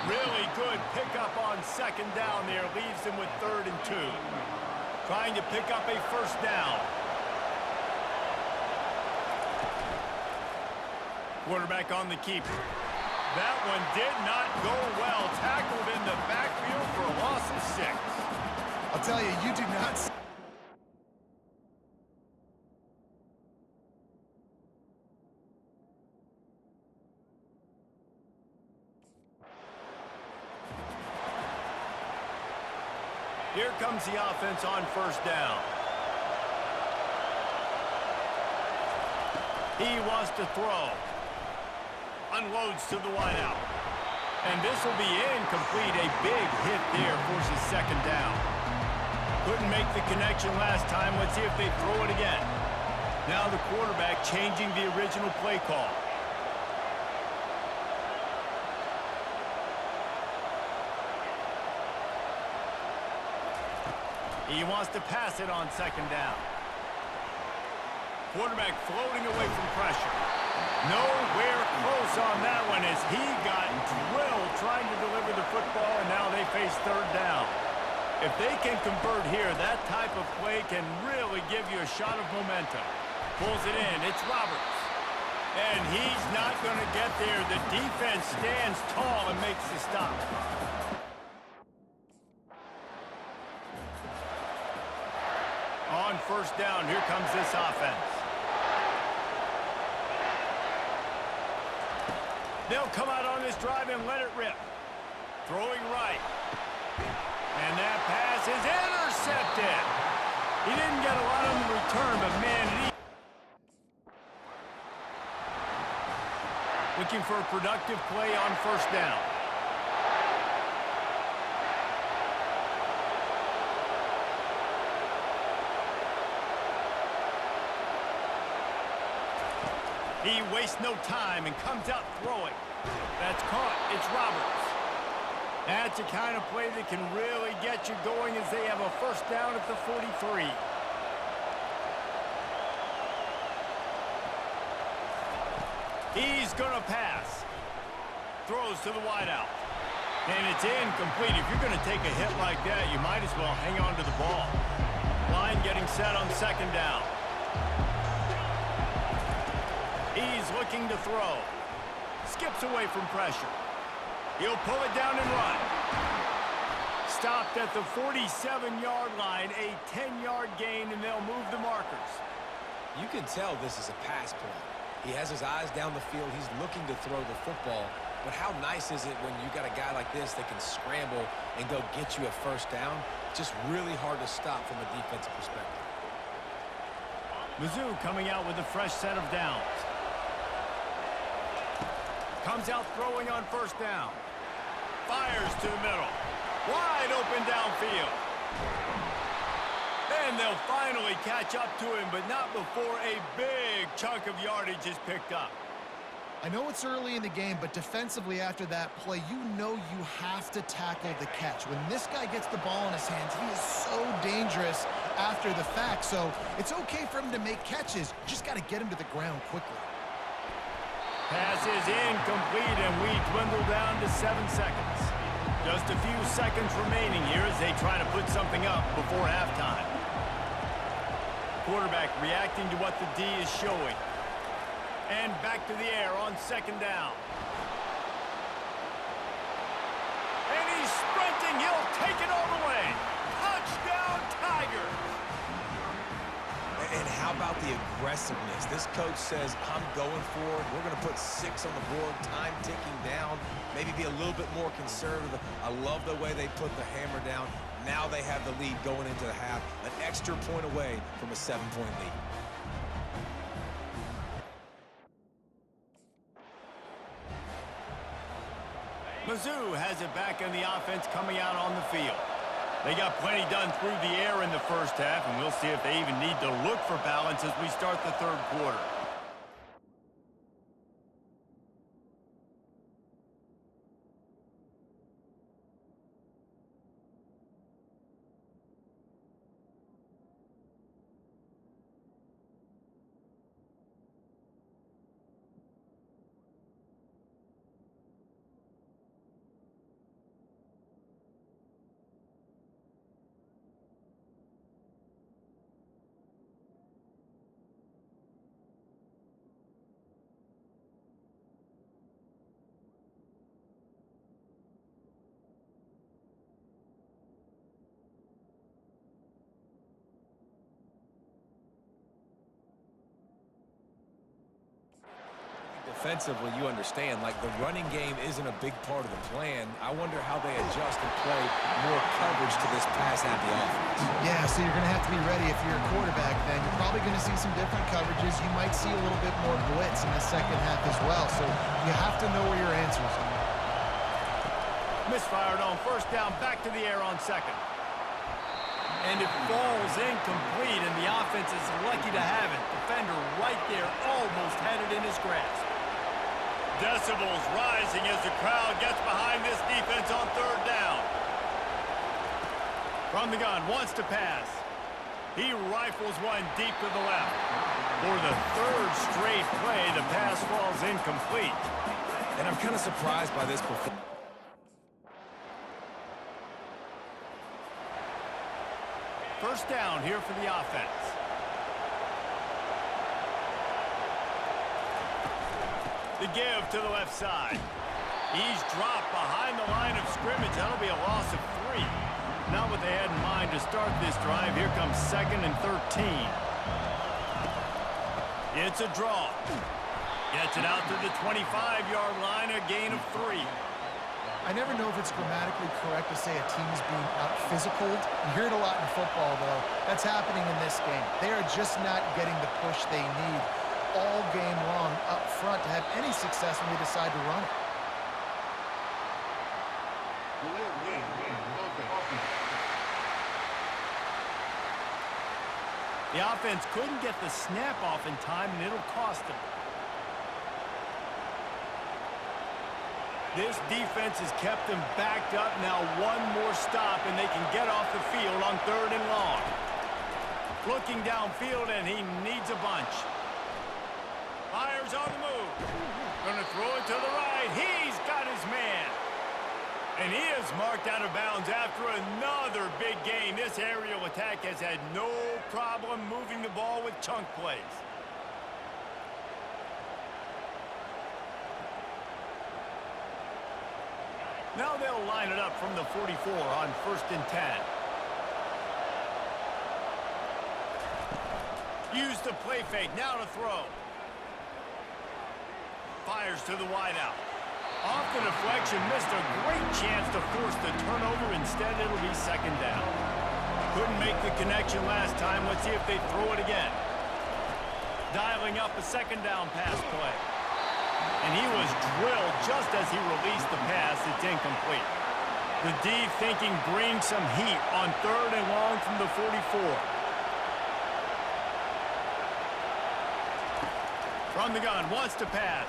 Really good pickup on second down there. Leaves him with 3rd and 2. Trying to pick up a first down. Quarterback on the keeper. That one did not go well. Tackled in the backfield for a loss of 6. I'll tell you, you do not see. Here comes the offense on first down. He wants to throw. Unloads to the wideout. And this will be incomplete. A big hit there forces second down. Couldn't make the connection last time. Let's see if they throw it again. Now the quarterback changing the original play call. He wants to pass it on second down. Quarterback floating away from pressure. Nowhere close on that one as he got drilled trying to deliver the football, and now they face third down. If they can convert here, that type of play can really give you a shot of momentum. Pulls it in. It's Roberts. And he's not going to get there. The defense stands tall and makes the stop. On first down, here comes this offense. They'll come out on this drive and let it rip. Throwing right. And that pass is intercepted. He didn't get a lot on the return, but man, looking for a productive play on first down. He wastes no time and comes out throwing. That's caught. It's Roberts. That's the kind of play that can really get you going as they have a first down at the 43. He's going to pass. Throws to the wideout. And it's incomplete. If you're going to take a hit like that, you might as well hang on to the ball. Line getting set on second down. He's looking to throw. Skips away from pressure. He'll pull it down and run. Stopped at the 47-yard line, a 10-yard gain, and they'll move the markers. You can tell this is a pass play. He has his eyes down the field. He's looking to throw the football. But how nice is it when you got a guy like this that can scramble and go get you a first down? Just really hard to stop from a defensive perspective. Mizzou coming out with a fresh set of downs. Comes out throwing on first down. Fires to the middle. Wide open downfield. And they'll finally catch up to him, but not before a big chunk of yardage is picked up. I know it's early in the game, but defensively after that play, you know you have to tackle the catch. When this guy gets the ball in his hands, he is so dangerous after the fact. So it's okay for him to make catches. You just got to get him to the ground quickly. Pass is incomplete, and we dwindle down to 7 seconds. Just a few seconds remaining here as they try to put something up before halftime. Quarterback reacting to what the D is showing. And back to the air on second down. And he's sprinting. He'll take it all the way. Touchdown, Tigers! And how about the aggressiveness? This coach says, I'm going for it. We're going to put 6 on the board, time ticking down, maybe be a little bit more conservative. I love the way they put the hammer down. Now they have the lead going into the half, an extra point away from a 7-point lead. Mizzou has it back in the offense coming out on the field. They got plenty done through the air in the first half, and we'll see if they even need to look for balance as we start the third quarter. Offensively, you understand, like the running game isn't a big part of the plan. I wonder how they adjust and play more coverage to this pass-happy offense. Yeah, so you're going to have to be ready if you're a quarterback then. You're probably going to see some different coverages. You might see a little bit more blitz in the second half as well. So you have to know where your answers are. Misfired on first down, back to the air on second. And it falls incomplete, and the offense is lucky to have it. Defender right there almost had it in his grasp. Decibels rising as the crowd gets behind this defense on third down. From the gun, wants to pass. He rifles one deep to the left. For the third straight play, the pass falls incomplete. And I'm kind of surprised by this performance. First down here for the offense. The give to the left side. He's dropped behind the line of scrimmage. That'll be a loss of 3. Not what they had in mind to start this drive. Here comes 2nd and 13. It's a draw. Gets it out to the 25-yard line, a gain of 3. I never know if it's grammatically correct to say a team is being out-physicaled. You hear it a lot in football, though. That's happening in this game. They are just not getting the push they need all game long up front to have any success when they decide to run it. The offense couldn't get the snap off in time, and it'll cost them. This defense has kept them backed up. Now one more stop, and they can get off the field on 3rd and long. Looking downfield, and he needs a bunch. Fires on the move. Gonna throw it to the right. He's got his man. And he is marked out of bounds after another big gain. This aerial attack has had no problem moving the ball with chunk plays. Now they'll line it up from the 44 on 1st and 10. Use the play fake. Now to throw. Fires to the wideout. Off the deflection, missed a great chance to force the turnover. Instead, it'll be 2nd down. Couldn't make the connection last time. Let's see if they throw it again. Dialing up a 2nd down pass play. And he was drilled just as he released the pass. It's incomplete. The D thinking bring some heat on 3rd and long from the 44. From the gun, wants to pass.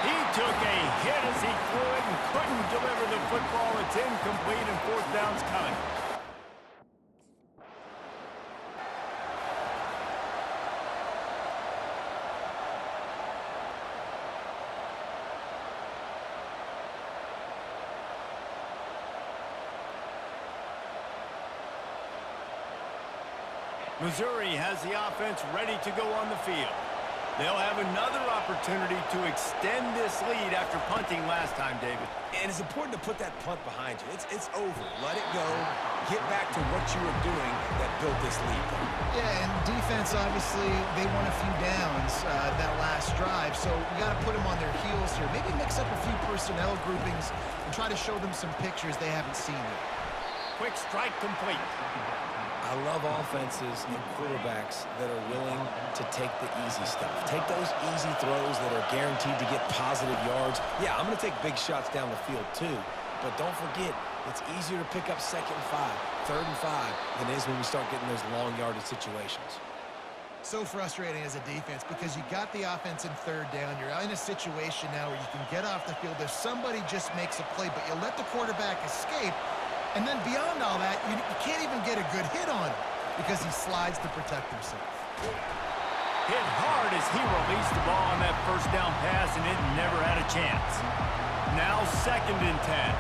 He took a hit as he threw it and couldn't deliver the football. It's incomplete, and 4th down's coming. Missouri has the offense ready to go on the field. They'll have another opportunity to extend this lead after punting last time, David. And it's important to put that punt behind you. It's over. Let it go. Get back to what you were doing that built this lead. Yeah, and defense, obviously, they won a few downs that last drive, so you got to put them on their heels here. Maybe mix up a few personnel groupings and try to show them some pictures they haven't seen yet. Quick strike complete. I love offenses and quarterbacks that are willing to take the easy stuff. Take those easy throws that are guaranteed to get positive yards. Yeah, I'm going to take big shots down the field too. But don't forget, it's easier to pick up 2nd and 5, 3rd and 5 than it is when we start getting those long yardage situations. So frustrating as a defense because you got the offense in 3rd down. You're in a situation now where you can get off the field. If somebody just makes a play, but you let the quarterback escape, and then beyond all that, you can't even get a good hit on him because he slides to protect himself. Hit hard as he released the ball on that 1st down pass, and it never had a chance. Now 2nd and 10.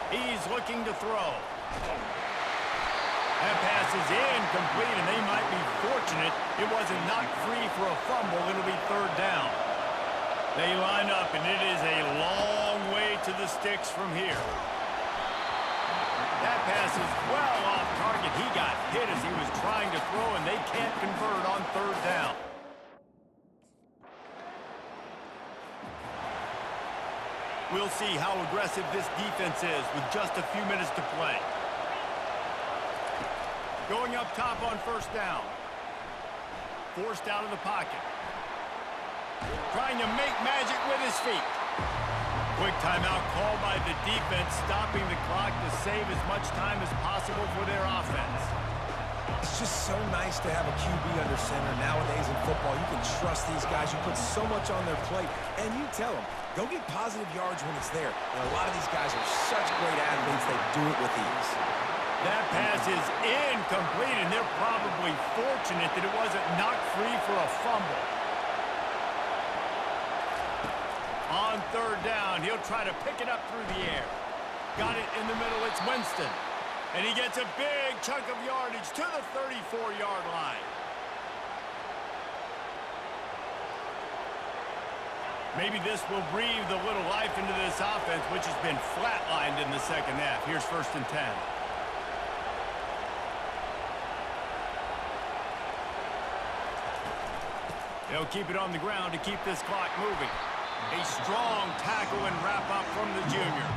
He's looking to throw. That pass is incomplete, and they might be fortunate it wasn't knocked free for a fumble. It'll be 3rd down. They line up, and it is a long way to the sticks from here. That pass is well off target. He got hit as he was trying to throw, and they can't convert on third down. We'll see how aggressive this defense is with just a few minutes to play. Going up top on first down. Forced out of the pocket. Trying to make magic with his feet. Quick timeout called by the defense, stopping the clock to save as much time as possible for their offense. It's just so nice to have a QB under center nowadays in football. You can trust these guys. You put so much on their plate, and you tell them, go get positive yards when it's there. And a lot of these guys are such great athletes, they do it with ease. That pass is incomplete, and they're probably fortunate that it wasn't knocked free for a fumble. On third down, he'll try to pick it up through the air. Got it in the middle, it's Winston. And he gets a big chunk of yardage to the 34-yard line. Maybe this will breathe a little life into this offense, which has been flatlined in the second half. Here's 1st and 10. They'll keep it on the ground to keep this clock moving. A strong tackle and wrap up from the junior.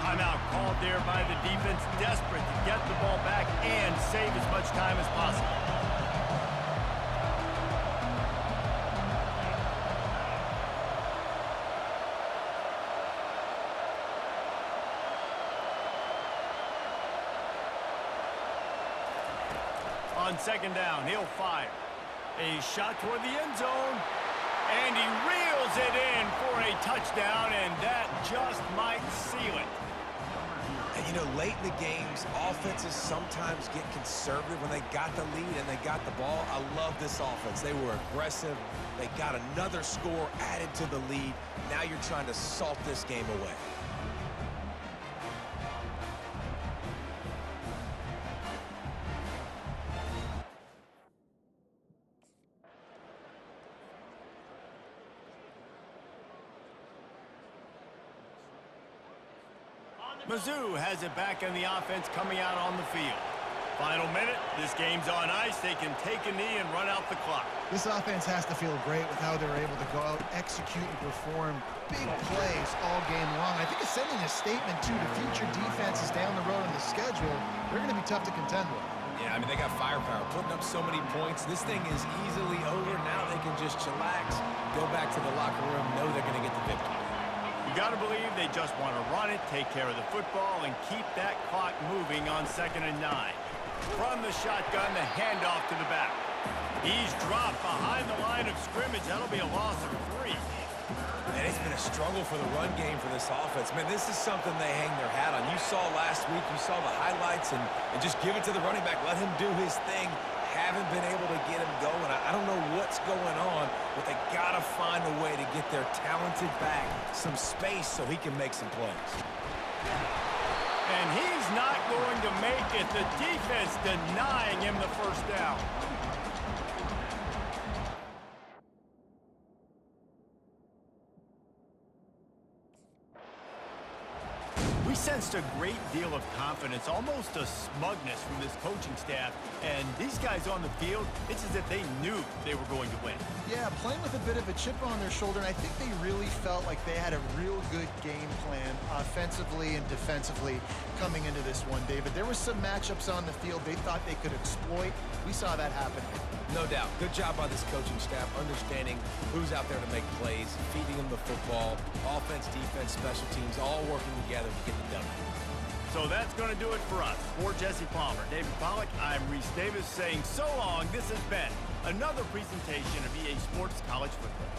Timeout called there by the defense, desperate to get the ball back and save as much time as possible. On 2nd down, he'll fire. A shot toward the end zone. And he reels it in for a touchdown, and that just might seal it. And, you know, late in the games, offenses sometimes get conservative when they got the lead and they got the ball. I love this offense. They were aggressive. They got another score added to the lead. Now you're trying to salt this game away. Mizzou has it back in the offense coming out on the field. Final minute, this game's on ice. They can take a knee and run out the clock. This offense has to feel great with how they're able to go out, execute, and perform big plays all game long. I think it's sending a statement, too, to future defenses down the road on the schedule. They're going to be tough to contend with. Yeah, I mean, they got firepower, putting up so many points. This thing is easily over. Now they can just chillax, go back to the locker room, know they're going to get the victory. You got to believe they just want to run it, take care of the football, and keep that clock moving on 2nd and 9. From the shotgun, the handoff to the back. He's dropped behind the line of scrimmage. That'll be a loss of 3. And it's been a struggle for the run game for this offense. Man, this is something they hang their hat on. You saw last week, you saw the highlights, and just give it to the running back. Let him do his thing. Haven't been able to get him going. I don't know what's going on, but they got to find a way to get their talented back some space so he can make some plays. And he's not going to make it. The defense denying him the 1st down. We sensed a great deal of confidence, almost a smugness from this coaching staff. And these guys on the field, it's as if they knew they were going to win. Yeah, playing with a bit of a chip on their shoulder, and I think they really felt like they had a real good game plan offensively and defensively coming into this one, David. There were some matchups on the field they thought they could exploit. We saw that happen. No doubt. Good job by this coaching staff, understanding who's out there to make plays, feeding them the football, offense, defense, special teams, all working together to get the W. So that's going to do it for us. For Jesse Palmer, David Pollack, I'm Reese Davis saying so long. This has been another presentation of EA Sports College Football.